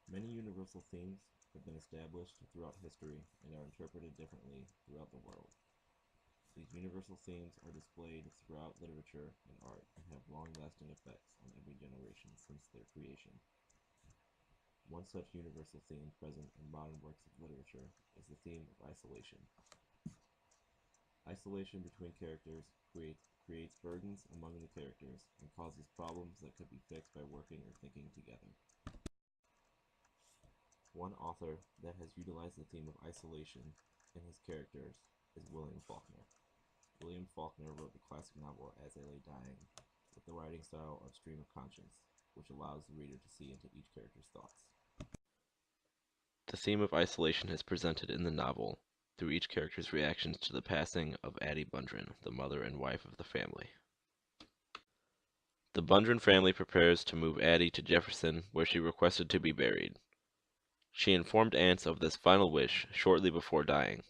Many universal themes have been established throughout history and are interpreted differently throughout the world. These universal themes are displayed throughout literature and art and have long-lasting effects on every generation since their creation. One such universal theme present in modern works of literature is the theme of isolation. Isolation between characters creates burdens among the characters and causes problems that could be fixed by working or thinking together. One author that has utilized the theme of isolation in his characters is William Faulkner. William Faulkner wrote the classic novel As I Lay Dying with the writing style of stream of conscience, which allows the reader to see into each character's thoughts. The theme of isolation is presented in the novel through each character's reactions to the passing of Addie Bundren, the mother and wife of the family. The Bundren family prepares to move Addie to Jefferson, where she requested to be buried. She informed Ance of this final wish shortly before dying.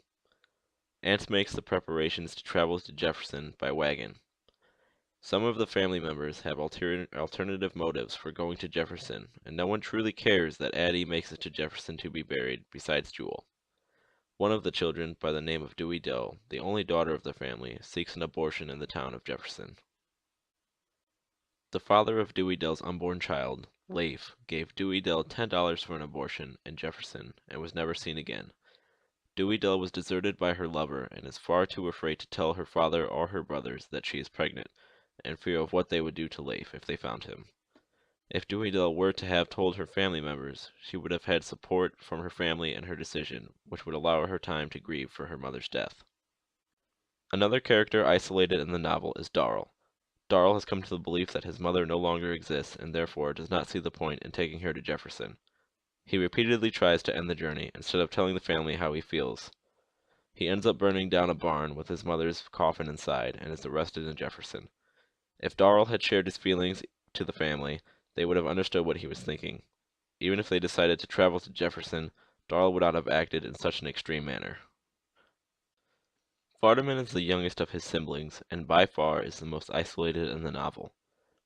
Ance makes the preparations to travel to Jefferson by wagon. Some of the family members have alternative motives for going to Jefferson, and no one truly cares that Addie makes it to Jefferson to be buried, besides Jewel. One of the children, by the name of Dewey Dell, the only daughter of the family, seeks an abortion in the town of Jefferson. The father of Dewey Dell's unborn child, Leif, gave Dewey Dell $10 for an abortion in Jefferson and was never seen again. Dewey Dell was deserted by her lover and is far too afraid to tell her father or her brothers that she is pregnant, in fear of what they would do to Leif if they found him. If Dewey Dell were to have told her family members, she would have had support from her family in her decision, which would allow her time to grieve for her mother's death. Another character isolated in the novel is Darl. Darl has come to the belief that his mother no longer exists and therefore does not see the point in taking her to Jefferson. He repeatedly tries to end the journey instead of telling the family how he feels. He ends up burning down a barn with his mother's coffin inside and is arrested in Jefferson. If Darl had shared his feelings to the family, they would have understood what he was thinking. Even if they decided to travel to Jefferson, Darl would not have acted in such an extreme manner. Vardaman is the youngest of his siblings, and by far is the most isolated in the novel.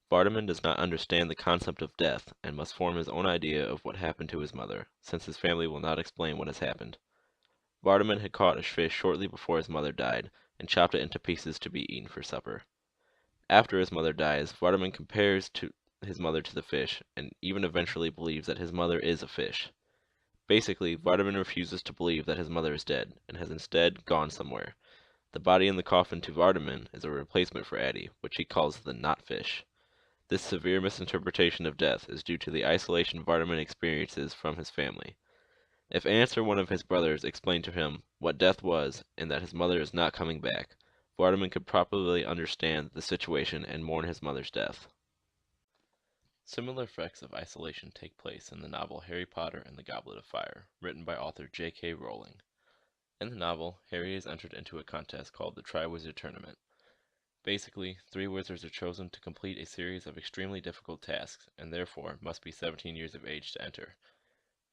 Vardaman does not understand the concept of death, and must form his own idea of what happened to his mother, since his family will not explain what has happened. Vardaman had caught a fish shortly before his mother died, and chopped it into pieces to be eaten for supper. After his mother dies, Vardaman compares his mother to the fish, and even eventually believes that his mother is a fish. Basically, Vardaman refuses to believe that his mother is dead, and has instead gone somewhere. The body in the coffin to Vardaman is a replacement for Addie, which he calls the not-fish. This severe misinterpretation of death is due to the isolation Vardaman experiences from his family. If Ance or one of his brothers explained to him what death was and that his mother is not coming back, Vardaman could properly understand the situation and mourn his mother's death. Similar effects of isolation take place in the novel Harry Potter and the Goblet of Fire, written by author J.K. Rowling. In the novel, Harry is entered into a contest called the Triwizard Tournament. Basically, 3 wizards are chosen to complete a series of extremely difficult tasks, and therefore must be 17 years of age to enter.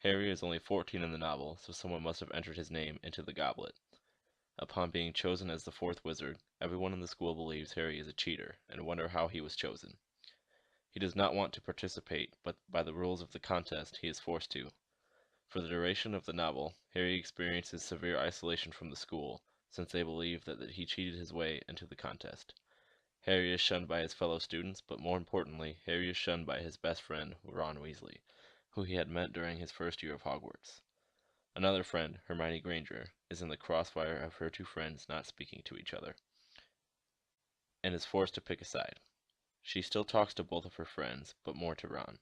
Harry is only 14 in the novel, so someone must have entered his name into the goblet. Upon being chosen as the 4th wizard, everyone in the school believes Harry is a cheater, and wonder how he was chosen. He does not want to participate, but by the rules of the contest, he is forced to. For the duration of the novel, Harry experiences severe isolation from the school, since they believe that he cheated his way into the contest. Harry is shunned by his fellow students, but more importantly, Harry is shunned by his best friend, Ron Weasley, who he had met during his first year of Hogwarts. Another friend, Hermione Granger, is in the crossfire of her 2 friends not speaking to each other, and is forced to pick a side. She still talks to both of her friends, but more to Ron.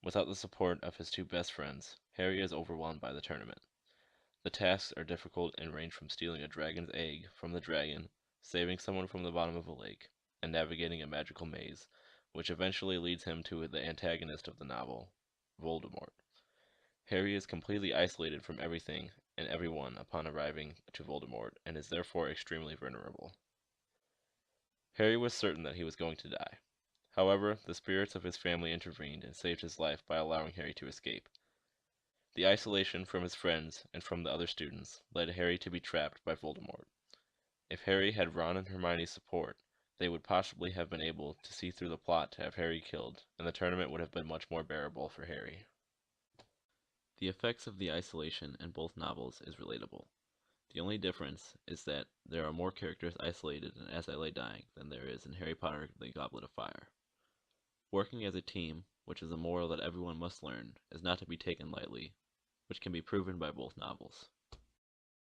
Without the support of his 2 best friends, Harry is overwhelmed by the tournament. The tasks are difficult and range from stealing a dragon's egg from the dragon, saving someone from the bottom of a lake, and navigating a magical maze, which eventually leads him to the antagonist of the novel, Voldemort. Harry is completely isolated from everything and everyone upon arriving to Voldemort, and is therefore extremely vulnerable. Harry was certain that he was going to die. However, the spirits of his family intervened and saved his life by allowing Harry to escape. The isolation from his friends and from the other students led Harry to be trapped by Voldemort. If Harry had Ron and Hermione's support, they would possibly have been able to see through the plot to have Harry killed, and the tournament would have been much more bearable for Harry. The effects of the isolation in both novels is relatable. The only difference is that there are more characters isolated in As I Lay Dying than there is in Harry Potter and the Goblet of Fire. Working as a team, which is a moral that everyone must learn, is not to be taken lightly, which can be proven by both novels.